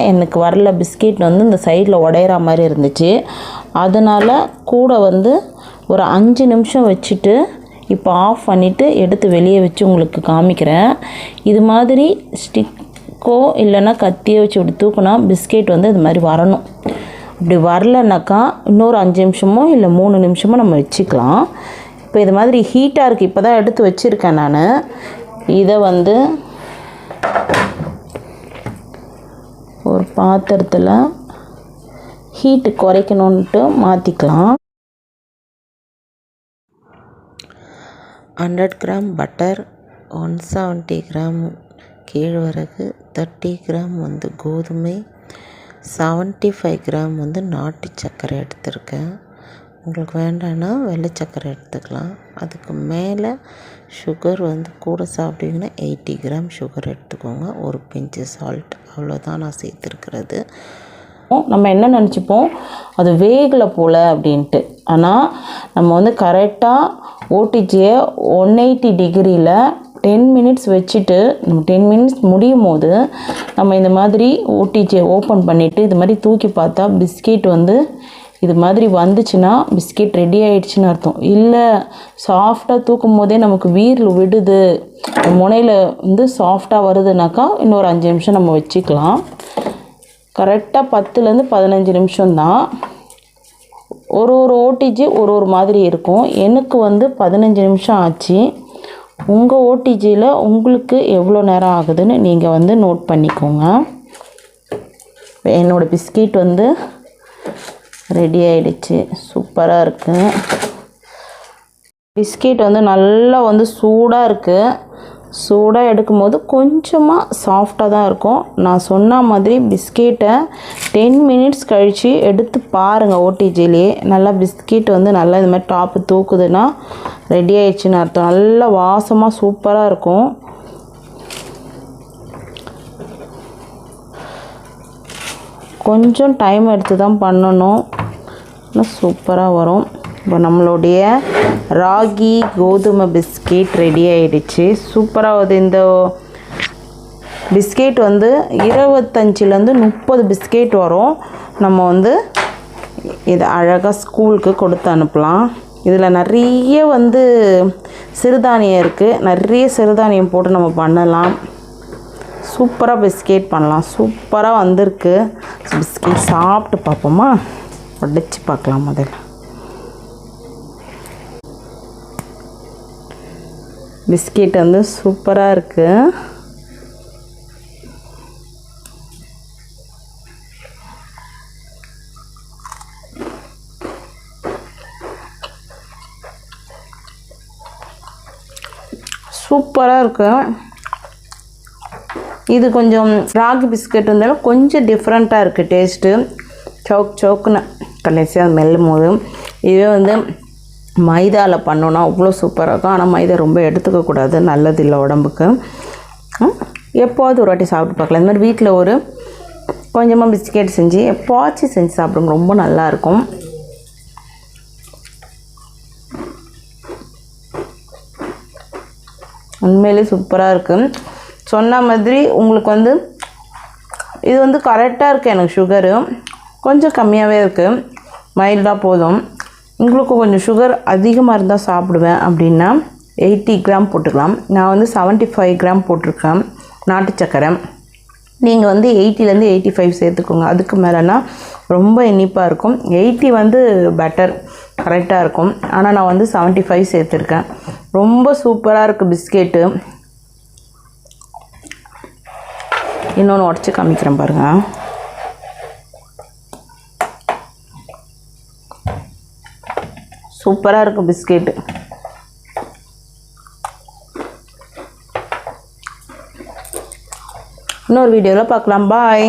எனக்கு வரல, பிஸ்கெட் வந்து இந்த சைடில் உடையிற மாதிரி இருந்துச்சு. அதனால் கூட வந்து ஒரு 5 நிமிஷம் வச்சுட்டு இப்போ ஆஃப் பண்ணிவிட்டு எடுத்து வெளியே வச்சு உங்களுக்கு காமிக்கிறேன். இது மாதிரி ஸ்டிக்கோ இல்லைன்னா கத்தியோ வச்சு இப்படி தூக்குனா பிஸ்கெட் வந்து இது மாதிரி வரணும். அப்படி வரலனாக்கா இன்னொரு 5 நிமிஷமோ இல்லை 3 நிமிஷமோ நம்ம வச்சுக்கலாம். இப்போ இது மாதிரி ஹீட்டாக இருக்குது, இப்போ தான் எடுத்து வச்சுருக்கேன் நான். இதை வந்து ஒரு பாத்திரத்தில் ஹீட்டு குறைக்கணுன்ட்டு மாற்றிக்கலாம். 100 கிராம் பட்டர், 170 கிராம் கேழ்வரகு, 30 கிராம் வந்து கோதுமை, 75 கிராம் வந்து நாட்டு சர்க்கரை எடுத்திருக்கேன். உங்களுக்கு வேண்டான்னா வெள்ளை சர்க்கரை எடுத்துக்கலாம். அதுக்கு மேலே சுகர் வந்து கூட சாப்பிட்டீங்கன்னா 80 கிராம் சுகர் எடுத்துக்கோங்க. ஒரு பிஞ்சு சால்ட், அவ்வளோதான் நான் சேர்த்துருக்கிறது. நம்ம என்ன நினச்சிப்போம், அது வேகலை போல் அப்படின்ட்டு. ஆனால் நம்ம வந்து கரெக்டாக ஓடிஜியை 180 டிகிரியில் 10 மினிட்ஸ் வச்சுட்டு நம்ம 10 மினிட்ஸ் முடியும் போது நம்ம இந்த மாதிரி ஓடிஜியை ஓப்பன் பண்ணிவிட்டு இது மாதிரி தூக்கி பார்த்தா பிஸ்கெட் வந்து இது மாதிரி வந்துச்சுன்னா பிஸ்கெட் ரெடி ஆகிடுச்சின்னு அர்த்தம். இல்லை சாஃப்டாக தூக்கும் போதே நமக்கு வீரில் விடுது, முனையில் வந்து சாஃப்டாக வருதுனாக்கா இன்னொரு 5 நிமிஷம் நம்ம வச்சுக்கலாம். கரெக்டாக 10லேருந்து 15 நிமிஷம்தான். ஒரு ஓடிஜி ஒரு மாதிரி இருக்கும். எனக்கு வந்து 15 நிமிஷம் ஆச்சு. உங்கள் ஓடிஜியில் உங்களுக்கு எவ்வளோ நேரம் ஆகுதுன்னு நீங்கள் வந்து நோட் பண்ணிக்கோங்க. என்னோடய பிஸ்கெட் வந்து ரெடி ஆகிடுச்சு, சூப்பராக இருக்குது. பிஸ்கெட் வந்து நல்லா வந்து சூடாக இருக்குது. சூடாக எடுக்கும்போது கொஞ்சமாக சாஃப்டாக தான் இருக்கும். நான் சொன்ன மாதிரி பிஸ்கெட்டை 10 மினிட்ஸ் கழித்து எடுத்து பாருங்கள். ஓடிஜிலே நல்லா பிஸ்கெட் வந்து நல்லா இது மாதிரி டாப்பு தூக்குதுன்னா ரெடி ஆயிடுச்சுன்னு அர்த்தம். நல்லா வாசமாக சூப்பராக இருக்கும். கொஞ்சம் டைம் எடுத்து தான் பண்ணணும், ஆனால் சூப்பராக வரும். இப்போ நம்மளுடைய ராகி கோதுமை பிஸ்கெட் ரெடி ஆகிடுச்சு, சூப்பராக வருது. இந்த பிஸ்கெட் வந்து 25லேருந்து 30 பிஸ்கெட் வரும். நம்ம வந்து இதை அழகாக ஸ்கூலுக்கு கொடுத்து அனுப்பலாம். இதில் நிறைய வந்து சிறுதானியம் இருக்குது, நிறைய சிறுதானியம் போட்டு நம்ம பண்ணலாம். சூப்பராக பிஸ்கெட் பண்ணலாம். சூப்பராக வந்திருக்கு. பிஸ்கெட் சாப்பிட்டு பார்ப்போமா? உடைச்சி பார்க்கலாம். முதல்ல பிஸ்கெட் வந்து சூப்பராக இருக்குது. சூப்பராக இருக்குது. இது கொஞ்சம் ராகி பிஸ்கெட் இருந்தாலும் கொஞ்சம் டிஃப்ரெண்ட்டாக இருக்குது டேஸ்ட்டு. சோக்குன்னு கடைசியாக மெல்லும் போது இதுவே வந்து மைதாவில் பண்ணோன்னா அவ்வளோ சூப்பராக இருக்கும். ஆனால் மைதா ரொம்ப எடுத்துக்கக்கூடாது, நல்லது இல்லை உடம்புக்கு. எப்போது ஒரு வாட்டி சாப்பிட்டு பார்க்கலாம். இந்த மாதிரி வீட்டில் ஒரு கொஞ்சமாக பிஸ்கெட் செஞ்சு எப்போச்சும் செஞ்சு சாப்பிடுங்க, ரொம்ப நல்லாயிருக்கும். உண்மையிலே சூப்பராக இருக்குது. சொன்ன மாதிரி உங்களுக்கு வந்து இது வந்து கரெக்டாக இருக்குது. எனக்கு சுகரு கொஞ்சம் கம்மியாகவே இருக்குது, மைல்டாக போதும். உங்களுக்கு கொஞ்சம் சுகர் அதிகமாக இருந்தால் சாப்பிடுவேன் அப்படின்னா 80 கிராம் போட்டுக்கலாம். நான் வந்து 75 கிராம் போட்டிருக்கேன் நாட்டு சக்கரை. நீங்கள் வந்து 80லேருந்து 85 சேர்த்துக்கோங்க. அதுக்கு மேலேனா ரொம்ப இனிப்பாக இருக்கும். 80 வந்து பெட்டர், கரெக்டாக இருக்கும். ஆனால் நான் வந்து 75 சேர்த்துருக்கேன். ரொம்ப சூப்பராக இருக்குது பிஸ்கெட்டு. இன்னொன்று உடச்சி காமிக்கிறேன் பாருங்கள். சூப்பராக இருக்குது பிஸ்கெட்டு. இன்னொரு வீடியோவில் பார்க்கலாம். பாய்.